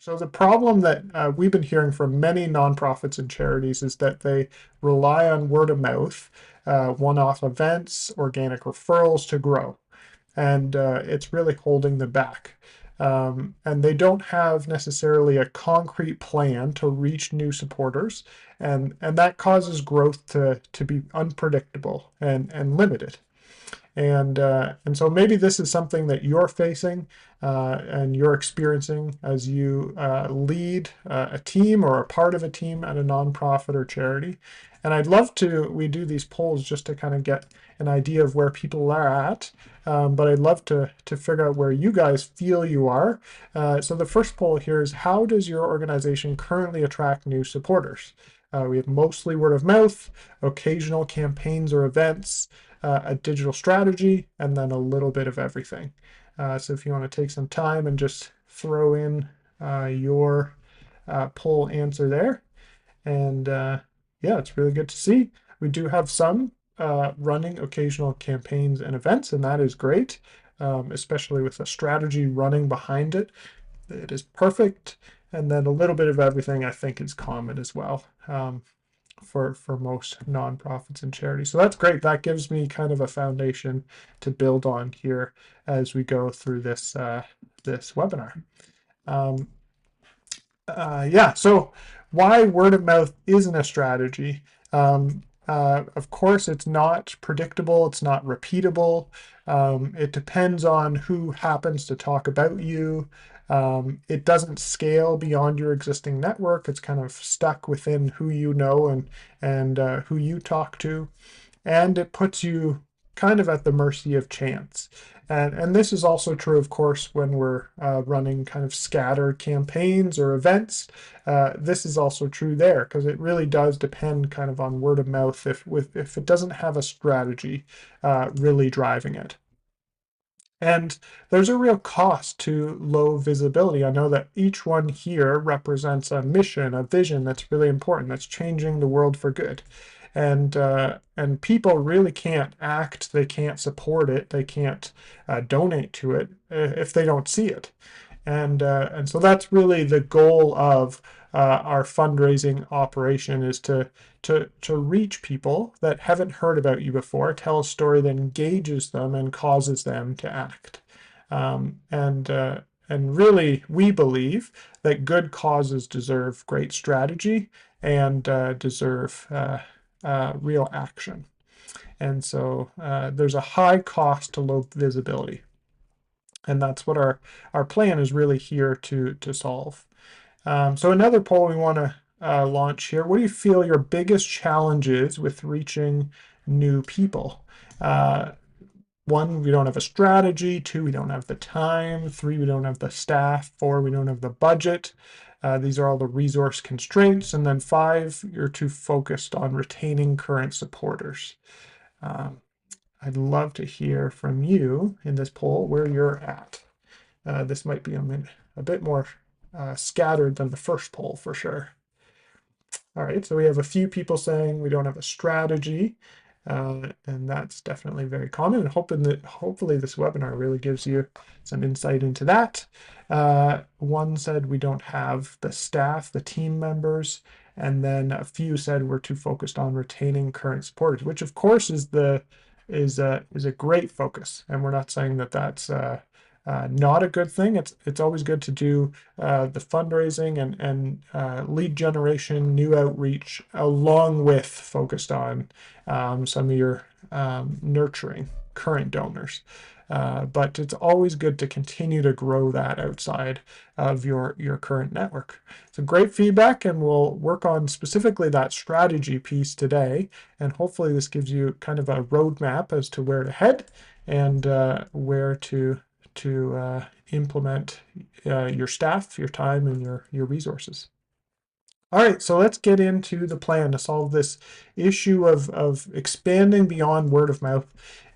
So the problem that we've been hearing from many nonprofits and charities is that they rely on word of mouth, one-off events, organic referrals to grow, and it's really holding them back. And they don't have necessarily a concrete plan to reach new supporters, and that causes growth to be unpredictable and limited. And so maybe this is something that you're facing and you're experiencing as you lead a team or a part of a team at a nonprofit or charity. And I'd love to, we do these polls just to kind of get an idea of where people are at. But I'd love to figure out where you guys feel you are. So the first poll here is, how does your organization currently attract new supporters? We have mostly word of mouth, occasional campaigns or events, a digital strategy, and then a little bit of everything. So if you want to take some time and just throw in your poll answer there. And yeah, it's really good to see. We do have some running occasional campaigns and events, and that is great, especially with a strategy running behind it. It is perfect. And then a little bit of everything, I think, is common as well. For most nonprofits and charities. So that's great. That gives me kind of a foundation to build on here as we go through this this webinar. Um, yeah, so why word of mouth isn't a strategy? Of course, it's not predictable. It's not repeatable. It depends on who happens to talk about you. It doesn't scale beyond your existing network. It's kind of stuck within who you know and who you talk to. And it puts you kind of at the mercy of chance. And this is also true, of course, when we're running kind of scattered campaigns or events. This is also true there because it really does depend kind of on word of mouth if it doesn't have a strategy really driving it. And there's a real cost to low visibility. I know that each one here represents a mission, a vision that's really important, that's changing the world for good. And people really can't act, they can't support it, they can't donate to it if they don't see it. And so that's really the goal of our fundraising operation, is to reach people that haven't heard about you before, tell a story that engages them and causes them to act. And really, we believe that good causes deserve great strategy and deserve real action. And so there's a high cost to low visibility. And that's what our plan is really here to solve. So another poll we want to launch here. What do you feel your biggest challenges with reaching new people? 1, we don't have a strategy. 2, we don't have the time. 3, we don't have the staff. 4, we don't have the budget. These are all the resource constraints. And then 5, you're too focused on retaining current supporters. I'd love to hear from you in this poll where you're at. This might be a bit more scattered than the first poll for sure. All right, so we have a few people saying we don't have a strategy, and that's definitely very common. And hopefully this webinar really gives you some insight into that. 1 said we don't have the staff, the team members, and then a few said we're too focused on retaining current supporters, which of course is a great focus. And we're not saying that that's not a good thing. It's always good to do the fundraising and lead generation, new outreach, along with focused on some of your nurturing current donors. But it's always good to continue to grow that outside of your current network. So great feedback, and we'll work on specifically that strategy piece today. And hopefully this gives you kind of a roadmap as to where to head and where to implement your staff, your time, and your resources. All right, so let's get into the plan to solve this issue of expanding beyond word of mouth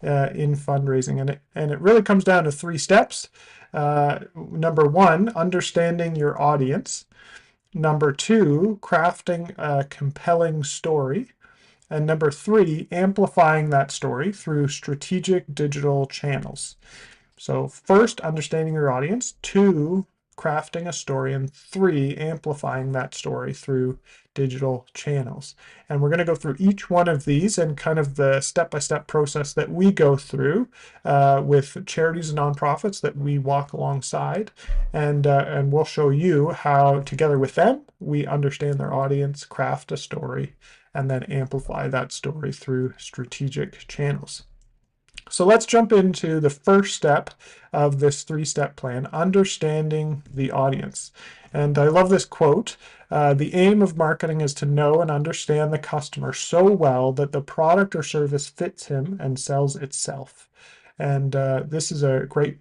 in fundraising. And it really comes down to 3 steps. Number 1, understanding your audience. Number 2, crafting a compelling story. And number 3, amplifying that story through strategic digital channels. So first, understanding your audience. 2, crafting a story, and 3, amplifying that story through digital channels. And we're going to go through each one of these and kind of the step-by-step process that we go through with charities and nonprofits that we walk alongside. And we'll show you how, together with them, we understand their audience, craft a story, and then amplify that story through strategic channels. So let's jump into the first step of this 3-step plan, understanding the audience. And I love this quote. The aim of marketing is to know and understand the customer so well that the product or service fits him and sells itself. And this is a great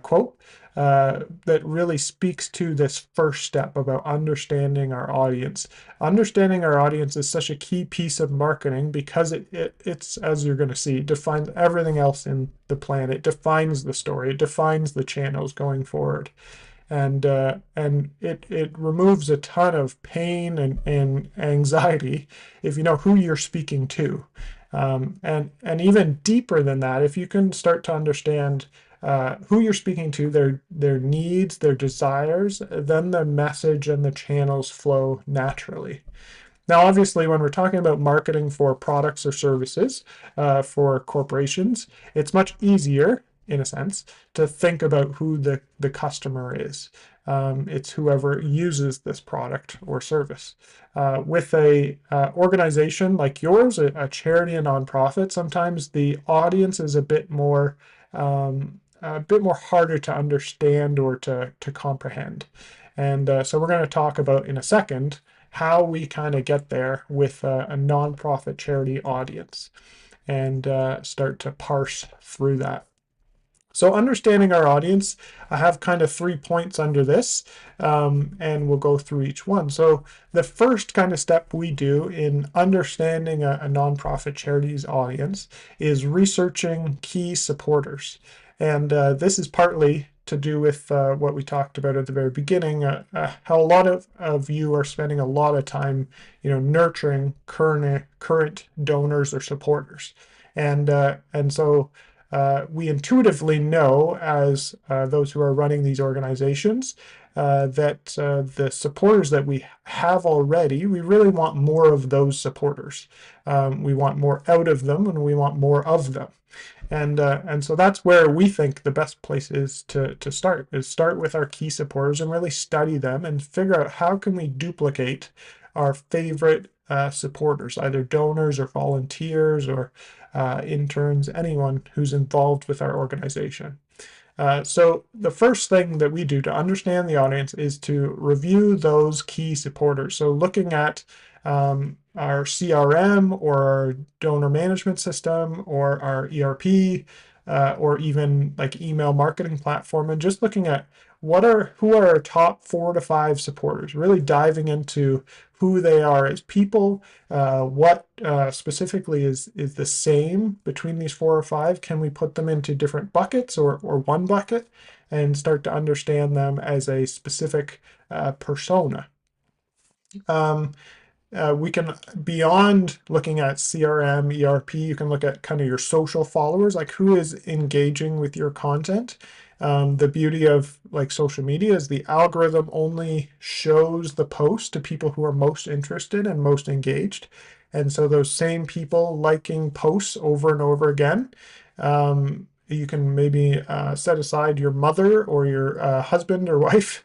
quote that really speaks to this first step about understanding our audience. Understanding our audience is such a key piece of marketing because it's, as you're going to see, defines everything else in the plan. It defines the story. It defines the channels going forward. And it removes a ton of pain and anxiety if you know who you're speaking to. And even deeper than that, if you can start to understand who you're speaking to, their needs, their desires, then the message and the channels flow naturally. Now, obviously, when we're talking about marketing for products or services for corporations, it's much easier, in a sense, to think about who the customer is. It's whoever uses this product or service. With a organization like yours, a charity, a nonprofit, sometimes the audience is a bit more harder to understand or to comprehend. And so we're going to talk about in a second how we kind of get there with a nonprofit charity audience and start to parse through that. So understanding our audience, I have kind of 3 points under this, and we'll go through each one. So the first kind of step we do in understanding a nonprofit charity's audience is researching key supporters. And this is partly to do with what we talked about at the very beginning, how a lot of you are spending a lot of time, nurturing current donors or supporters. And so we intuitively know, as those who are running these organizations, that the supporters that we have already, we really want more of those supporters. We want more out of them, and we want more of them. And so that's where we think the best place is to start with our key supporters and really study them and figure out how can we duplicate our favorite supporters, either donors or volunteers or interns, anyone who's involved with our organization. So the first thing that we do to understand the audience is to review those key supporters. So looking at our CRM or our donor management system or our ERP or even like email marketing platform, and just looking at who are our top 4 to 5 supporters, really diving into who they are as people, what specifically is the same between these 4 or 5. Can we put them into different buckets or one bucket and start to understand them as a specific persona? We can, beyond looking at CRM, ERP, you can look at kind of your social followers, like who is engaging with your content. The beauty of like social media is the algorithm only shows the post to people who are most interested and most engaged. And so those same people liking posts over and over again, you can maybe set aside your mother or your husband or wife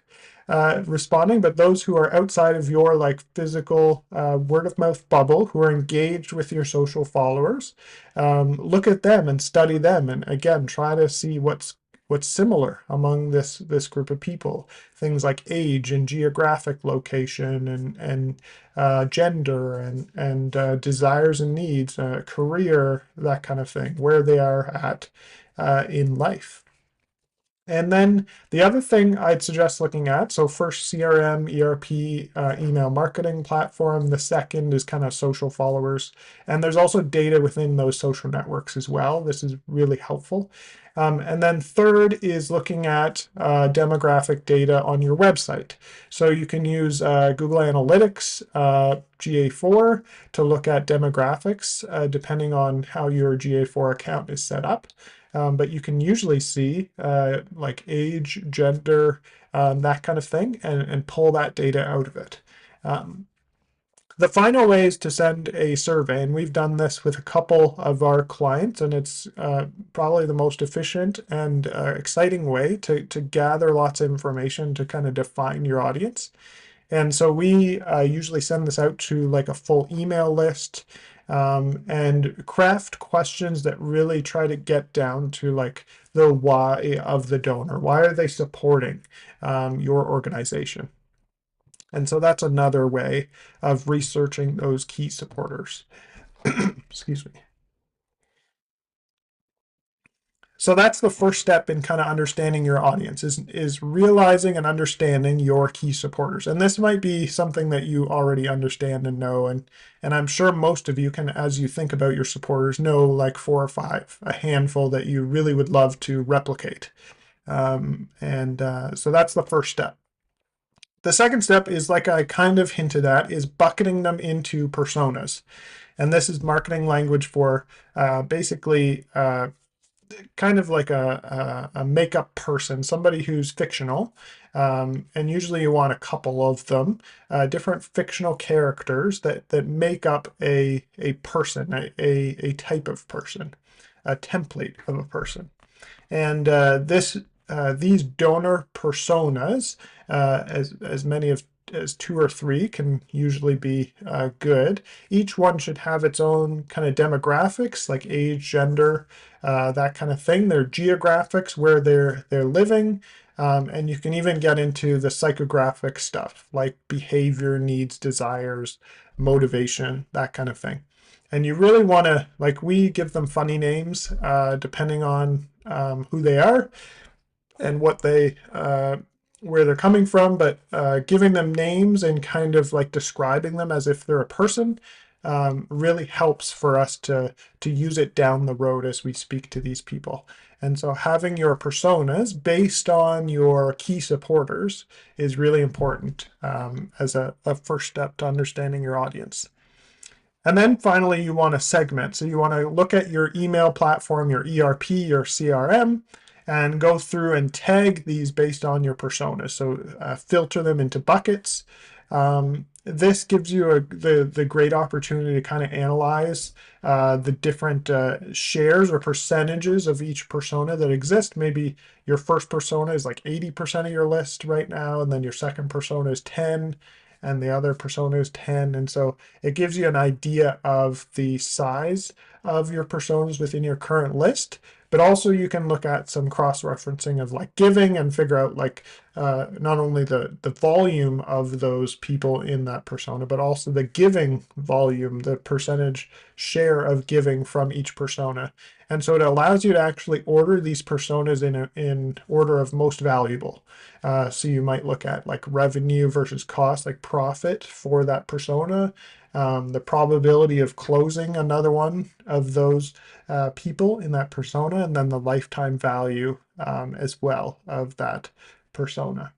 responding, but those who are outside of your like physical word of mouth bubble, who are engaged with your social followers, look at them and study them, and again try to see what's similar among this group of people. Things like age and geographic location and gender and desires and needs, career, that kind of thing, where they are at in life. And then the other thing I'd suggest looking at, so first CRM, ERP, email marketing platform. The second is kind of social followers. And there's also data within those social networks as well. This is really helpful. And then third is looking at demographic data on your website. So you can use Google Analytics, GA4, to look at demographics, depending on how your GA4 account is set up. but you can usually see like age, gender, that kind of thing, and pull that data out of it. Um, the final way is to send a survey, and we've done this with a couple of our clients, and it's probably the most efficient and exciting way to gather lots of information to kind of define your audience. And so we usually send this out to like a full email list, and craft questions that really try to get down to like the why of the donor. Why are they supporting your organization? And so that's another way of researching those key supporters. Excuse me. So that's the first step in kind of understanding your audience is realizing and understanding your key supporters. And this might be something that you already understand and know. And I'm sure most of you can, as you think about your supporters, know like 4 or 5, a handful that you really would love to replicate. So that's the first step. The second step is, like I kind of hinted at, is bucketing them into personas. And this is marketing language for basically kind of like a makeup person, somebody who's fictional. And usually you want a couple of them, different fictional characters that make up a person, a type of person, a template of a person. And these donor personas, as many as 2 or 3 can usually be good. Each one should have its own kind of demographics, like age, gender, that kind of thing. Their geographics, where they're living, and you can even get into the psychographic stuff, like behavior, needs, desires, motivation, that kind of thing. And you really want to, like, we give them funny names depending on who they are and what they where they're coming from, but giving them names and kind of like describing them as if they're a person really helps for us to use it down the road as we speak to these people. And so having your personas based on your key supporters is really important as a first step to understanding your audience. And then finally, you want to segment. So you want to look at your email platform, your ERP, your CRM, and go through and tag these based on your personas. So filter them into buckets. This gives you the great opportunity to kind of analyze the different shares or percentages of each persona that exist. Maybe your first persona is like 80% of your list right now, and then your second persona is 10, and the other persona is 10. And so it gives you an idea of the size of your personas within your current list. But also you can look at some cross-referencing of like giving and figure out like not only the volume of those people in that persona, but also the giving volume, the percentage share of giving from each persona. And so it allows you to actually order these personas in order of most valuable. So you might look at like revenue versus cost, like profit for that persona, the probability of closing another one of those people in that persona, and then the lifetime value as well of that persona.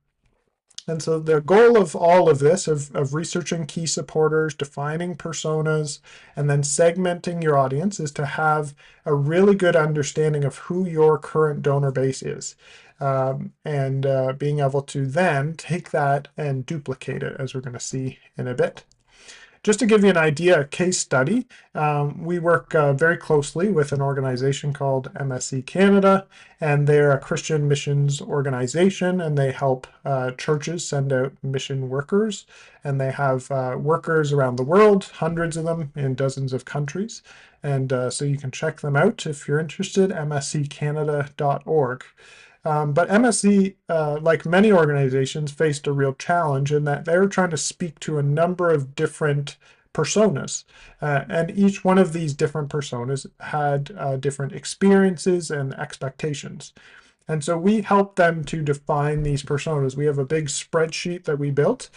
And so the goal of all of this, of researching key supporters, defining personas, and then segmenting your audience, is to have a really good understanding of who your current donor base is. And being able to then take that and duplicate it, as we're going to see in a bit. Just to give you an idea, a case study, we work very closely with an organization called MSC Canada, and they're a Christian missions organization, and they help churches send out mission workers, and they have workers around the world, hundreds of them in dozens of countries. And so you can check them out if you're interested, msccanada.org. But MSC, like many organizations, faced a real challenge in that they were trying to speak to a number of different personas. And each one of these different personas had different experiences and expectations. And so we help them to define these personas. We have a big spreadsheet that we built,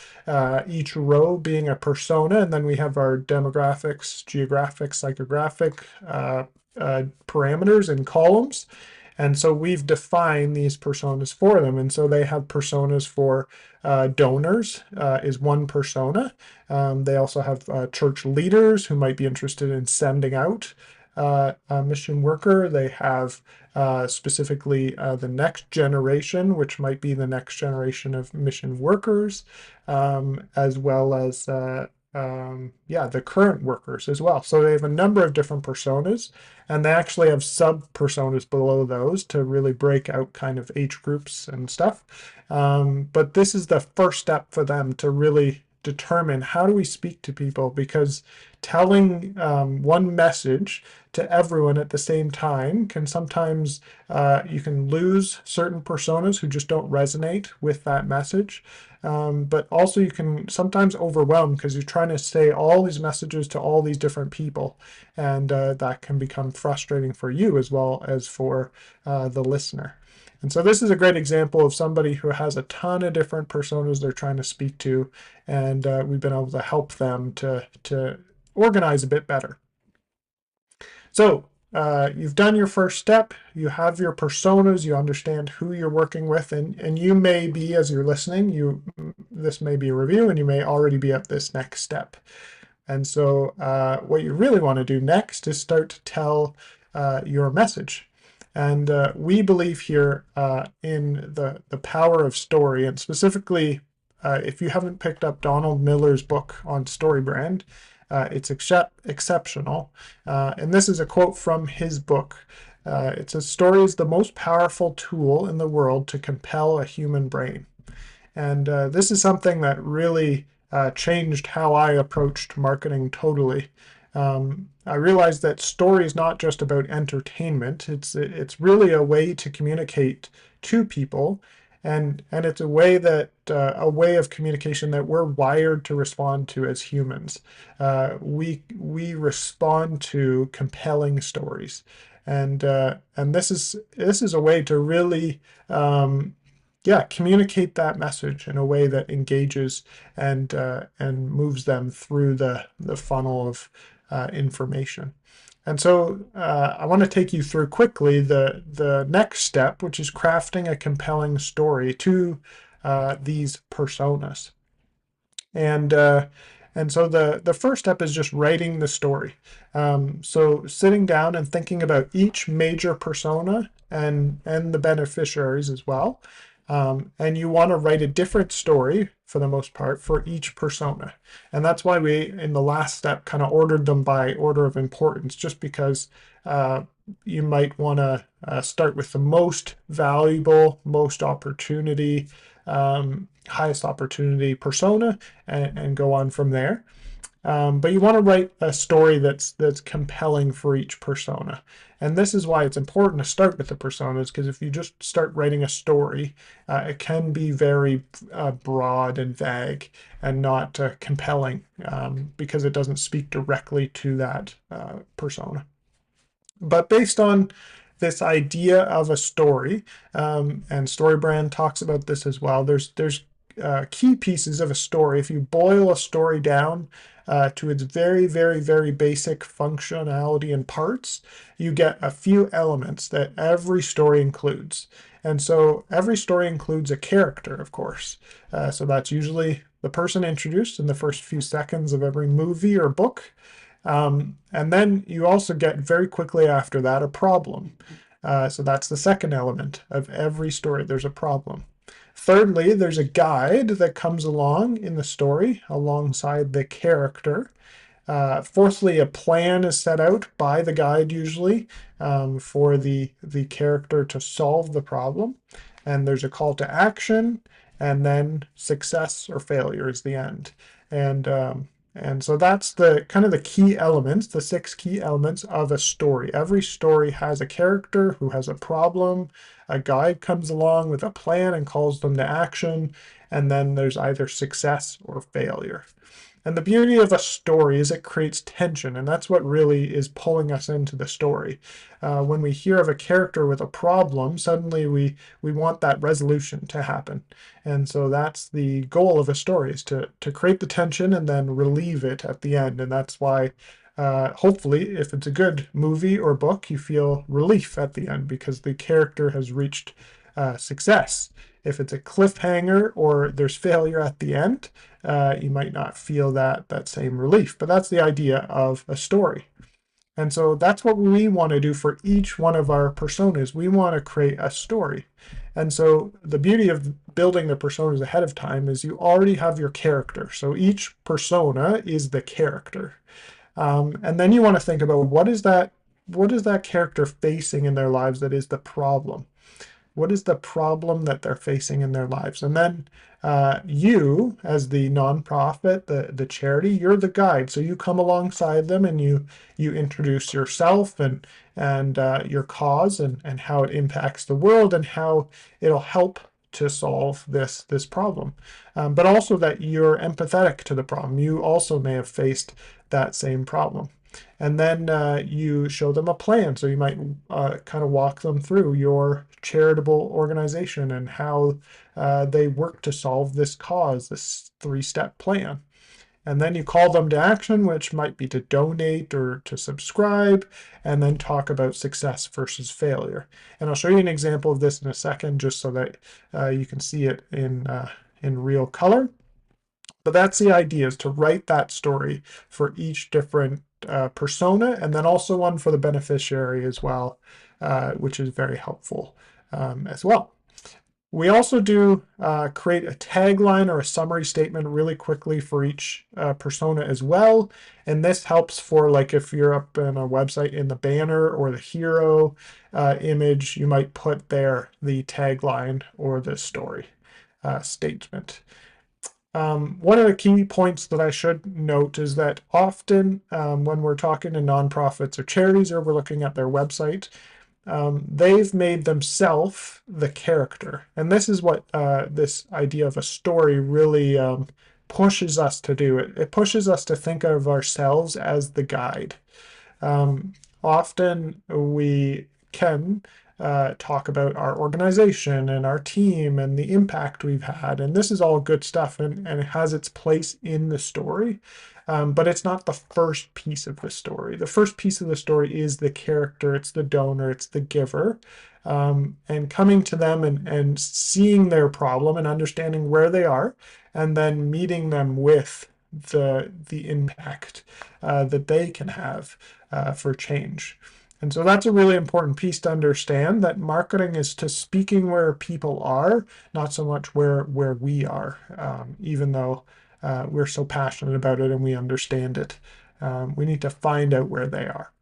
each row being a persona, and then we have our demographics, geographic, psychographic parameters and columns. And so we've defined these personas for them. And so they have personas for donors is one persona. They also have church leaders who might be interested in sending out mission worker. They have specifically the next generation, which might be the next generation of mission workers, as well as yeah, the current workers as well. So they have a number of different personas, and they actually have sub personas below those to really break out kind of age groups and stuff. But this is the first step for them to really determine how do we speak to people, because telling one message to everyone at the same time can sometimes you can lose certain personas who just don't resonate with that message. But also you can sometimes overwhelm because you're trying to say all these messages to all these different people, and that can become frustrating for you as well as for the listener. And so this is a great example of somebody who has a ton of different personas they're trying to speak to, and we've been able to help them to organize a bit better. So you've done your first step, you have your personas, you understand who you're working with, and you may be, as you're listening, this may be a review, and you may already be at this next step. And so what you really want to do next is start to tell your message. And we believe here in the power of story, and specifically, if you haven't picked up Donald Miller's book on story brand, it's exceptional. And this is a quote from his book. It says, "Story is the most powerful tool in the world to compel a human brain." And this is something that really changed how I approached marketing totally. I realized that story is not just about entertainment. It's really a way to communicate to people, and it's a way that a way of communication that we're wired to respond to as humans. We respond to compelling stories, and this is a way to really yeah, communicate that message in a way that engages and moves them through the funnel of information. And so I want to take you through quickly the next step, which is crafting a compelling story to these personas. And and so the first step is just writing the story. So sitting down and thinking about each major persona and the beneficiaries as well. And you want to write a different story for the most part for each persona. And that's why we, in the last step, kind of ordered them by order of importance, just because you might want to start with the most valuable, most opportunity, highest opportunity persona, and go on from there. But you want to write a story that's compelling for each persona. And this is why it's important to start with the personas, because if you just start writing a story, it can be very broad and vague and not compelling, because it doesn't speak directly to that persona. But based on this idea of a story, and StoryBrand talks about this as well, there's key pieces of a story. If you boil a story down to its very, very, very basic functionality and parts, you get a few elements that every story includes. And so every story includes a character, of course. So that's usually the person introduced in the first few seconds of every movie or book. And then you also get very quickly after that a problem. So that's the second element of every story. There's a problem. Thirdly, there's a guide that comes along in the story alongside the character. Fourthly, a plan is set out by the guide usually for the character to solve the problem. And there's a call to action, and then success or failure is the end. And so that's the kind of the key elements, the 6 key elements of a story. Every story has a character who has a problem. A guide comes along with a plan and calls them to action. And then there's either success or failure. And the beauty of a story is it creates tension, and that's what really is pulling us into the story. When we hear of a character with a problem, suddenly we want that resolution to happen. And so that's the goal of a story, is to create the tension and then relieve it at the end. And that's why hopefully, if it's a good movie or book, you feel relief at the end because the character has reached success. If it's a cliffhanger or there's failure at the end, you might not feel that same relief. But that's the idea of a story. And so that's what we want to do for each one of our personas. We want to create a story. And so the beauty of building the personas ahead of time is you already have your character. So each persona is the character. And then you want to think about what is that character facing in their lives that is the problem? What is the problem that they're facing in their lives? And then you, as the nonprofit, the charity, you're the guide. So you come alongside them and you introduce yourself and your cause and how it impacts the world and how it'll help to solve this problem. But also that you're empathetic to the problem. You also may have faced that same problem. And then you show them a plan. So you might kind of walk them through your charitable organization and how they work to solve this cause, this 3-step plan. And then you call them to action, which might be to donate or to subscribe, and then talk about success versus failure. And I'll show you an example of this in a second, just so that you can see it in real color. But that's the idea, is to write that story for each different persona, and then also one for the beneficiary as well, which is very helpful as well. We also do create a tagline or a summary statement really quickly for each persona as well. And this helps for, like, if you're up in a website in the banner or the hero image, you might put there the tagline or the story statement. One of the key points that I should note is that often when we're talking to nonprofits or charities, or we're looking at their website, they've made themselves the character. And this is what this idea of a story really pushes us to do. It pushes us to think of ourselves as the guide. Um, Often we can talk about our organization and our team and the impact we've had. And this is all good stuff, and it has its place in the story. But it's not the first piece of the story. The first piece of the story is the character, it's the donor, it's the giver. And coming to them and seeing their problem and understanding where they are, and then meeting them with the impact that they can have for change. And so that's a really important piece to understand, that marketing is to speaking where people are, not so much where we are, even though we're so passionate about it and we understand it. We need to find out where they are.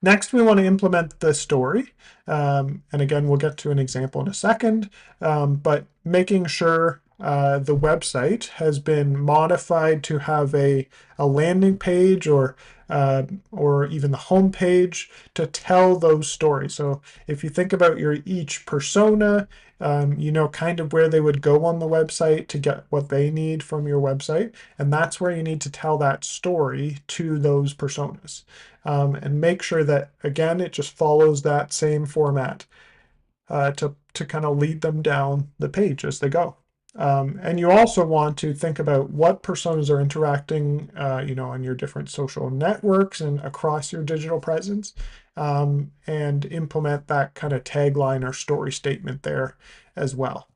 Next, we want to implement the story. And again, we'll get to an example in a second, but making sure the website has been modified to have a landing page or even the home page to tell those stories. So if you think about your each persona, you know kind of where they would go on the website to get what they need from your website. And that's where you need to tell that story to those personas. And make sure that, again, it just follows that same format to kind of lead them down the page as they go. And you also want to think about what personas are interacting, on your different social networks and across your digital presence, and implement that kind of tagline or story statement there as well.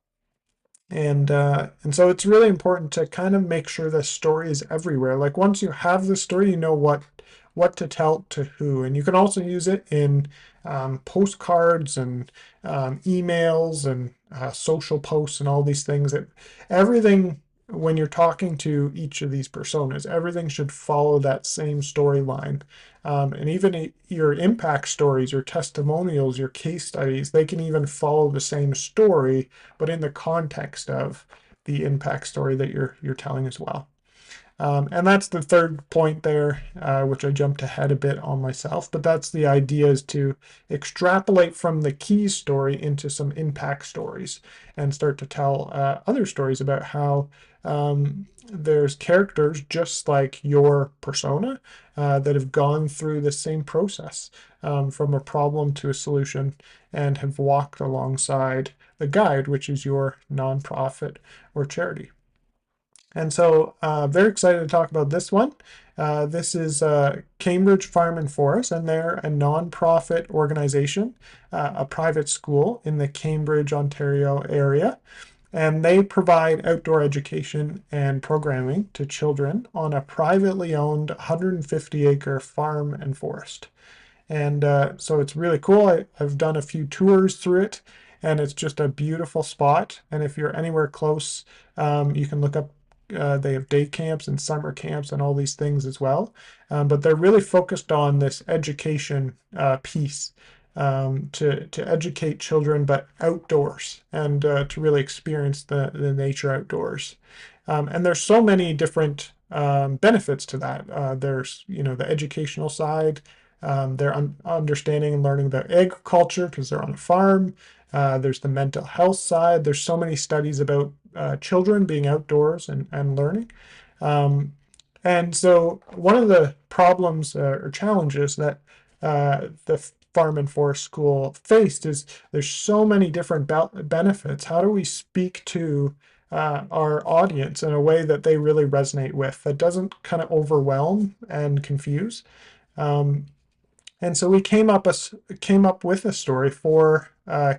And so it's really important to kind of make sure the story is everywhere. Like, once you have the story, you know what to tell to who. And you can also use it in postcards and emails and social posts and all these things. That everything, when you're talking to each of these personas, everything should follow that same storyline. And even your impact stories, your testimonials, your case studies, they can even follow the same story, but in the context of the impact story that you're telling as well. And that's the third point there, which I jumped ahead a bit on myself, but that's the idea, is to extrapolate from the key story into some impact stories and start to tell other stories about how there's characters just like your persona that have gone through the same process, from a problem to a solution, and have walked alongside the guide, which is your nonprofit or charity. And so very excited to talk about this one. This is Cambridge Farm and Forest, and they're a nonprofit organization, a private school in the Cambridge, Ontario area. and they provide outdoor education and programming to children on a privately owned 150-acre farm and forest. And so it's really cool. I've done a few tours through it, and it's just a beautiful spot. And if you're anywhere close, you can look up. They have day camps and summer camps and all these things as well. But they're really focused on this education piece, to educate children, but outdoors, and to really experience the nature outdoors. And there's so many different benefits to that. There's, the educational side. They're understanding and learning about agriculture because they're on a farm. There's the mental health side. There's so many studies about children being outdoors and learning. Um, and so one of the problems or challenges that the farm and forest school faced is there's so many different benefits. How do we speak to our audience in a way that they really resonate with, that doesn't kind of overwhelm and confuse? Um, and so we came up with a story for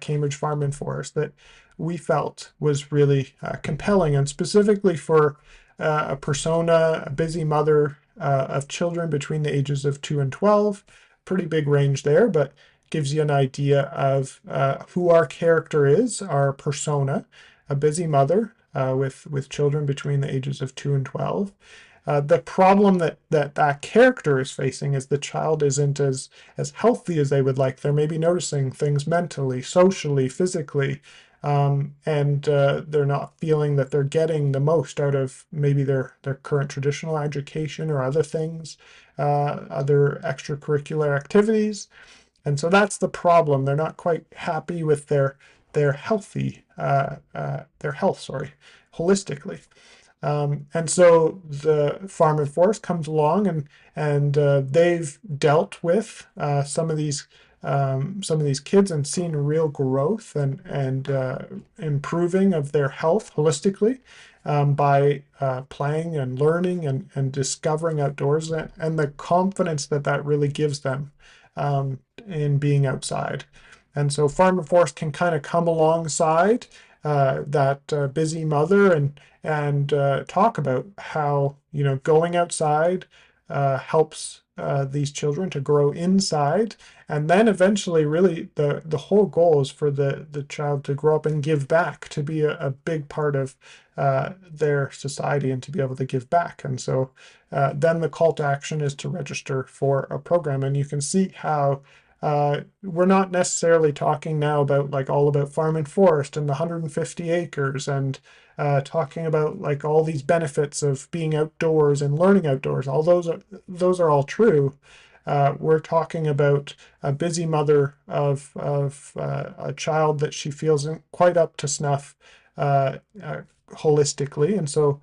Cambridge Farm and Forest that we felt was really compelling, and specifically for a persona, a busy mother of children between the ages of 2 and 12. Pretty big range there, but gives you an idea of who our character is, our persona, a busy mother with children between the ages of 2 and 12. The problem that character is facing is the child isn't as healthy as they would like. They're maybe noticing things mentally, socially, physically, and they're not feeling that they're getting the most out of maybe their current traditional education or other things, other extracurricular activities. And so that's the problem. They're not quite happy with their health, sorry, holistically. And so the Farm and Forest comes along, and they've dealt with some of these kids and seen real growth and improving of their health holistically, by playing and learning and discovering outdoors, and the confidence that really gives them in being outside. And so Farm and Forest can kind of come alongside that busy mother and talk about how going outside helps these children to grow inside, and then eventually, really, the whole goal is for the child to grow up and give back, to be a big part of their society and to be able to give back. And so then the call to action is to register for a program, and you can see how we're not necessarily talking now about like all about farm and forest and the 150 acres and talking about like all these benefits of being outdoors and learning outdoors. All those are all true. We're talking about a busy mother of a child that she feels isn't quite up to snuff holistically, and so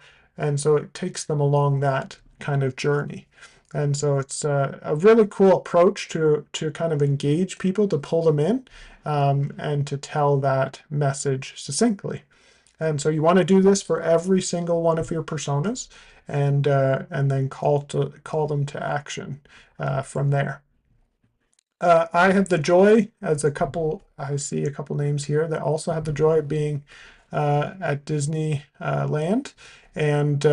it takes them along that kind of journey. And so it's a really cool approach to kind of engage people, to pull them in, and to tell that message succinctly. And so you want to do this for every single one of your personas, and then call them to action from there. I have the joy, as I see a couple names here that also have the joy of being at Disney Land and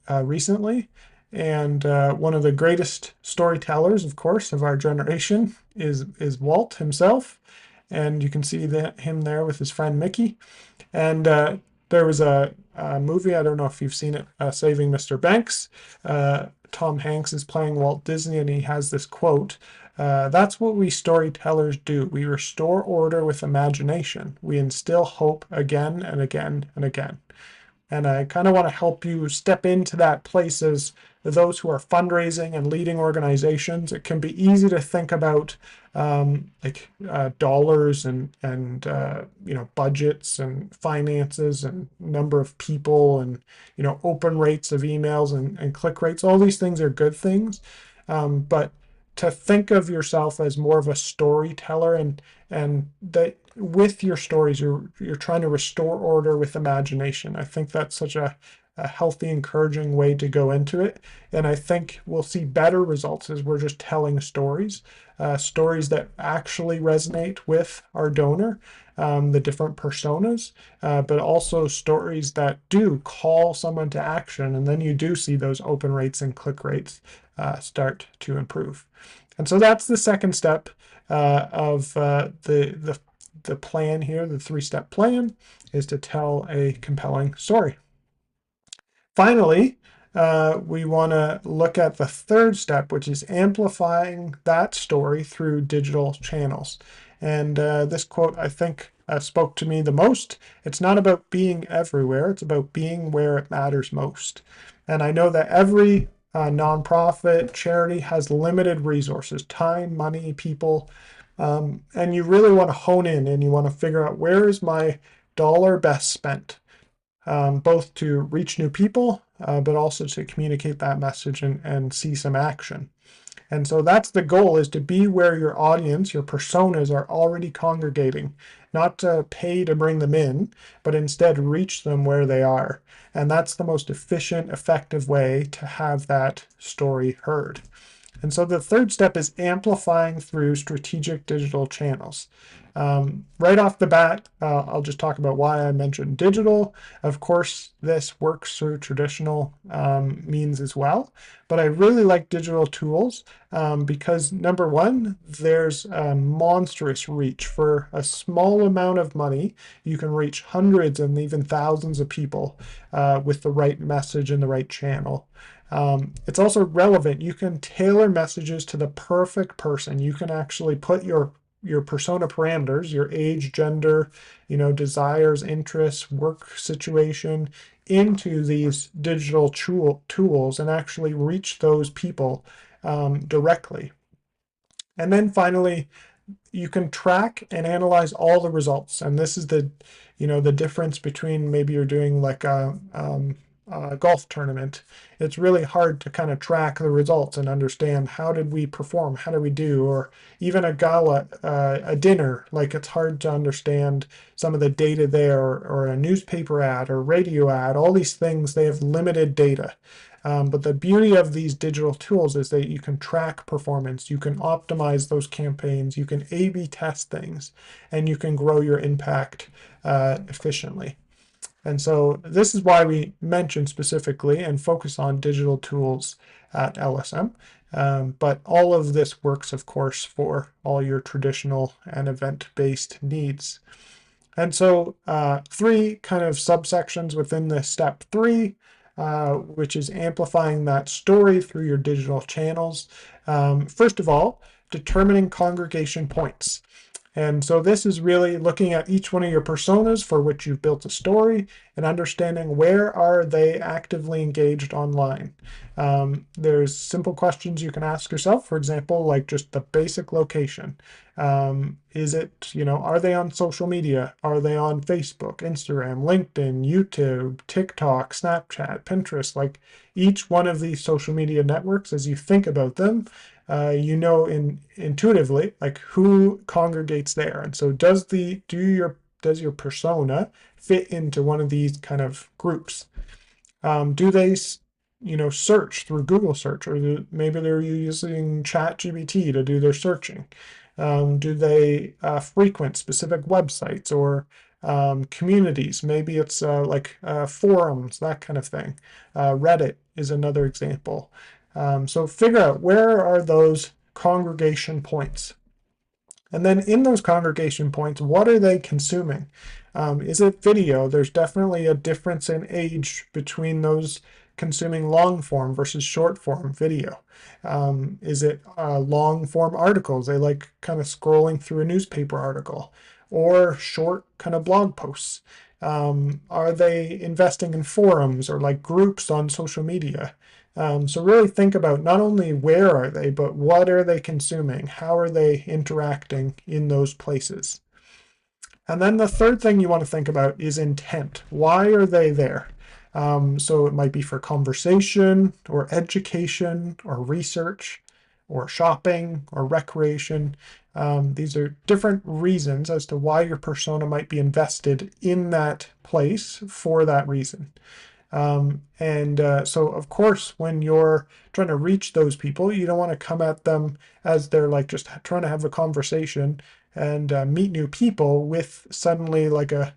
recently. And one of the greatest storytellers, of course, of our generation is Walt himself. And you can see him there with his friend Mickey. And there was a movie, I don't know if you've seen it, Saving Mr. Banks. Tom Hanks is playing Walt Disney, and he has this quote: that's what we storytellers do. We restore order with imagination. We instill hope again and again and again. And I kind of want to help you step into that place as those who are fundraising and leading organizations. It can be easy to think about dollars and budgets and finances and number of people and open rates of emails and click rates. All these things are good things, but to think of yourself as more of a storyteller, and that with your stories you're trying to restore order with imagination. I think that's such a healthy, encouraging way to go into it, and I think we'll see better results as we're just telling stories, stories that actually resonate with our donor, the different personas, but also stories that do call someone to action. And then you do see those open rates and click rates start to improve. And so that's the second step of the plan here, the three-step plan, is to tell a compelling story. Finally, we want to look at the third step, which is amplifying that story through digital channels. And this quote, I think, spoke to me the most. It's not about being everywhere, it's about being where it matters most. And I know that every nonprofit charity has limited resources, time, money, people, and you really want to hone in and you want to figure out, where is my dollar best spent? Both to reach new people, but also to communicate that message and see some action. And so that's the goal, is to be where your audience, your personas, are already congregating, not to pay to bring them in, but instead reach them where they are. And that's the most efficient, effective way to have that story heard. And so the third step is amplifying through strategic digital channels. Right off the bat, I'll just talk about why I mentioned digital. Of course, this works through traditional means as well, but I really like digital tools because, number one, there's a monstrous reach. For a small amount of money, you can reach hundreds and even thousands of people with the right message and the right channel. It's also relevant. You can tailor messages to the perfect person. You can actually put your persona parameters, your age, gender, desires, interests, work situation, into these digital tools and actually reach those people directly. And then finally, you can track and analyze all the results. And this is the difference between, maybe you're doing like a golf tournament. It's really hard to kind of track the results and understand, how did we perform, how did we do, or even a gala, a dinner. Like, it's hard to understand some of the data there, or a newspaper ad or radio ad. All these things, they have limited data. But the beauty of these digital tools is that you can track performance, you can optimize those campaigns, you can A/B test things, and you can grow your impact efficiently. And so this is why we mention specifically and focus on digital tools at LSM. But all of this works, of course, for all your traditional and event-based needs. And so three kind of subsections within this step three, which is amplifying that story through your digital channels. First of all, determining congregation points. And so this is really looking at each one of your personas for which you've built a story and understanding, where are they actively engaged online. There's simple questions you can ask yourself, for example, like just the basic location. Is it, are they on social media? Are they on Facebook, Instagram, LinkedIn, YouTube, TikTok, Snapchat, Pinterest? Like, each one of these social media networks, as you think about them, intuitively, like, who congregates there. And so does your persona fit into one of these kind of groups? Do they search through Google search, or maybe they're using ChatGPT to do their searching? Do they frequent specific websites or communities? Maybe it's like forums, that kind of thing. Reddit is another example. So figure out, where are those congregation points? And then in those congregation points, what are they consuming? Is it video? There's definitely a difference in age between those consuming long form versus short form video. Is it long form articles? They like kind of scrolling through a newspaper article, or short kind of blog posts. Are they investing in forums or like groups on social media? So really think about, not only where are they, but what are they consuming? How are they interacting in those places? And then the third thing you want to think about is intent. Why are they there? So it might be for conversation or education or research or shopping or recreation. These are different reasons as to why your persona might be invested in that place for that reason. So of course, when you're trying to reach those people, you don't want to come at them as they're like just trying to have a conversation and meet new people with suddenly like a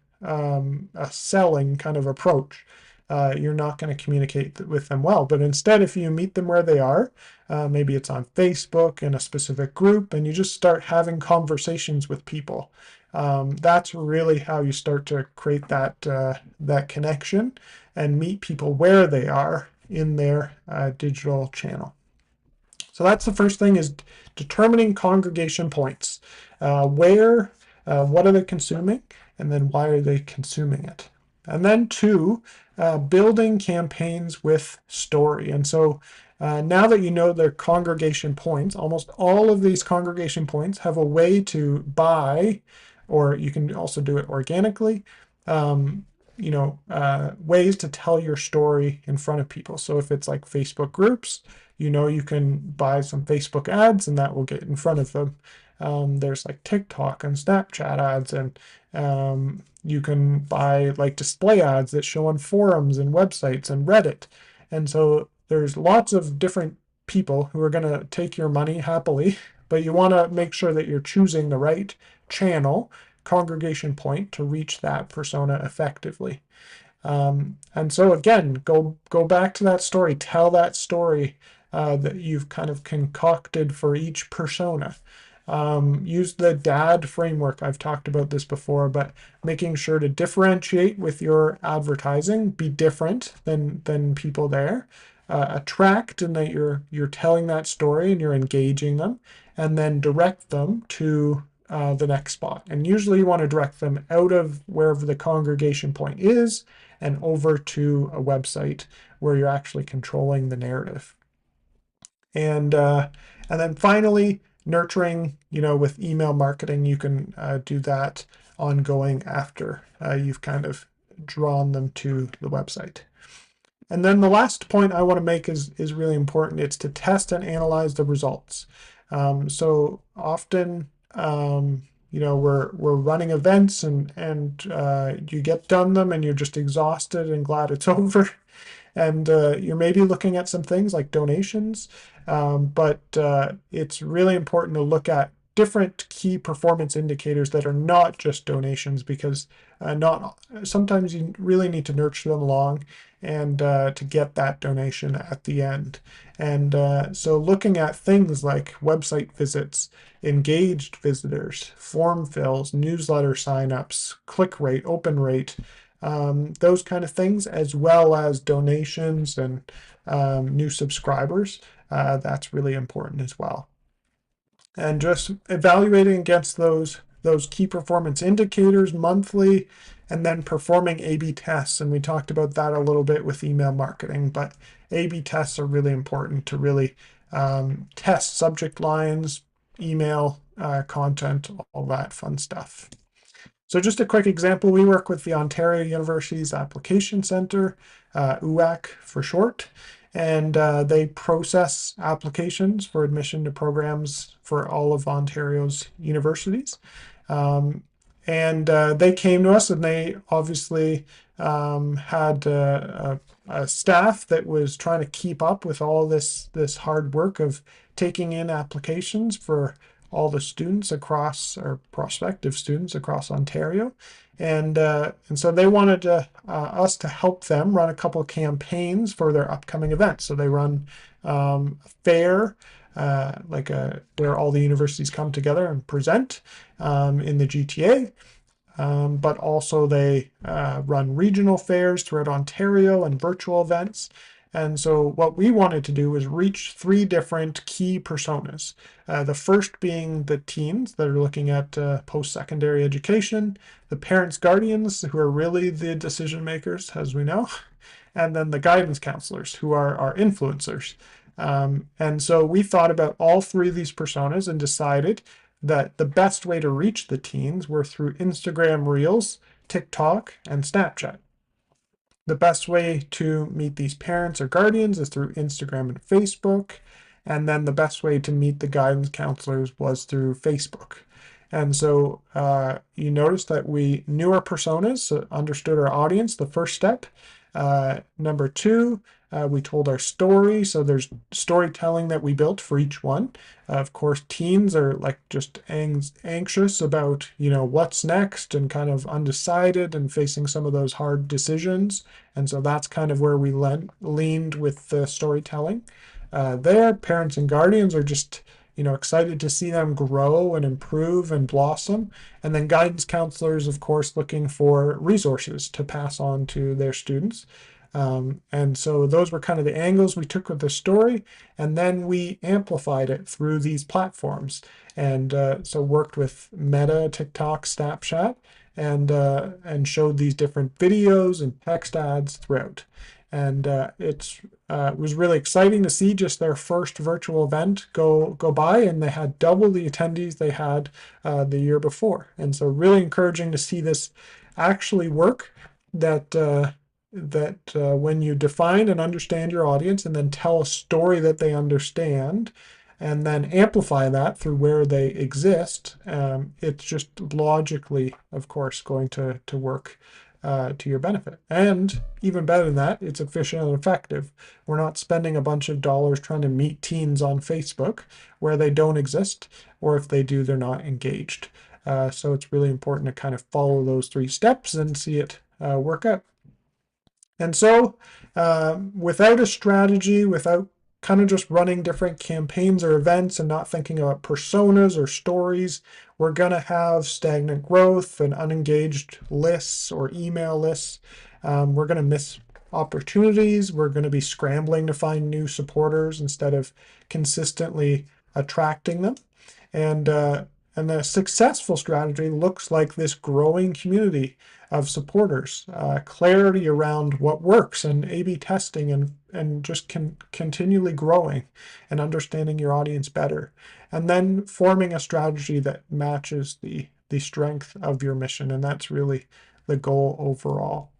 selling kind of approach. You're not going to communicate with them well. But instead, if you meet them where they are, maybe it's on Facebook in a specific group, and you just start having conversations with people. That's really how you start to create that connection and meet people where they are in their digital channel. So that's the first thing, is determining congregation points. What are they consuming? And then why are they consuming it? And then two, building campaigns with story. And so now that you know their congregation points, almost all of these congregation points have a way to buy, or you can also do it organically. Um, Ways to tell your story in front of people. So if it's like Facebook groups, you can buy some Facebook ads and that will get in front of them. There's like TikTok and Snapchat ads, and you can buy like display ads that show on forums and websites and Reddit. And so there's lots of different people who are going to take your money happily, but you want to make sure that you're choosing the right channel, congregation point, to reach that persona effectively. And so again, go back to that story, tell that story that you've kind of concocted for each persona. Use the DAD framework. I've talked about this before, but making sure to differentiate with your advertising, be different than people there. Attract in that you're telling that story and you're engaging them, and then direct them to the next spot. And usually you want to direct them out of wherever the congregation point is and over to a website where you're actually controlling the narrative. And then finally, nurturing, with email marketing, you can do that ongoing after you've kind of drawn them to the website. And then the last point I want to make is really important. It's to test and analyze the results. So often, we're running events and you get done them and you're just exhausted and glad it's over. And you're maybe looking at some things like donations, but it's really important to look at different key performance indicators that are not just donations, because not sometimes you really need to nurture them along and to get that donation at the end. And so looking at things like website visits, engaged visitors, form fills, newsletter signups, click rate, open rate, those kind of things, as well as donations and new subscribers. That's really important as well. And just evaluating against those key performance indicators monthly, and then performing A/B tests. And we talked about that a little bit with email marketing, but A/B tests are really important to really test subject lines, email content, all that fun stuff. So just a quick example, we work with the Ontario University's Application Centre, UAC for short, and they process applications for admission to programs for all of Ontario's universities. And they came to us, and they obviously had a staff that was trying to keep up with all this hard work of taking in applications for all the students across, or prospective students across Ontario. And so they wanted us to help them run a couple of campaigns for their upcoming events. So they run a fair, where all the universities come together and present in the GTA. But also they run regional fairs throughout Ontario and virtual events. And so what we wanted to do was reach three different key personas. The first being the teens that are looking at post-secondary education, the parents, guardians, who are really the decision makers, as we know, and then the guidance counselors, who are our influencers. And so we thought about all three of these personas and decided that the best way to reach the teens were through Instagram Reels, TikTok, and Snapchat. The best way to meet these parents or guardians is through Instagram and Facebook. And then the best way to meet the guidance counselors was through Facebook. And so you notice that we knew our personas, so understood our audience, the first step. Number two, We told our story, so there's storytelling that we built for each one. Of course, teens are like just anxious about, what's next and kind of undecided and facing some of those hard decisions. And so that's kind of where we leaned with the storytelling. There, parents and guardians are just, excited to see them grow and improve and blossom. And then guidance counselors, of course, looking for resources to pass on to their students. And so those were kind of the angles we took with the story, and then we amplified it through these platforms. And so worked with Meta, TikTok, Snapchat, and showed these different videos and text ads throughout. And it was really exciting to see just their first virtual event go by, and they had double the attendees they had the year before. And so really encouraging to see this actually work. That when you define and understand your audience and then tell a story that they understand and then amplify that through where they exist, it's just logically, of course, going to work to your benefit. And even better than that, it's efficient and effective. We're not spending a bunch of dollars trying to meet teens on Facebook where they don't exist, or if they do, they're not engaged. So it's really important to kind of follow those 3 steps and see it work out. And so, without a strategy, without kind of just running different campaigns or events and not thinking about personas or stories, we're going to have stagnant growth and unengaged lists or email lists. We're going to miss opportunities. We're going to be scrambling to find new supporters instead of consistently attracting them. And the successful strategy looks like this growing community of supporters, clarity around what works, and A/B testing, and just continually growing and understanding your audience better, and then forming a strategy that matches the strength of your mission. And that's really the goal overall.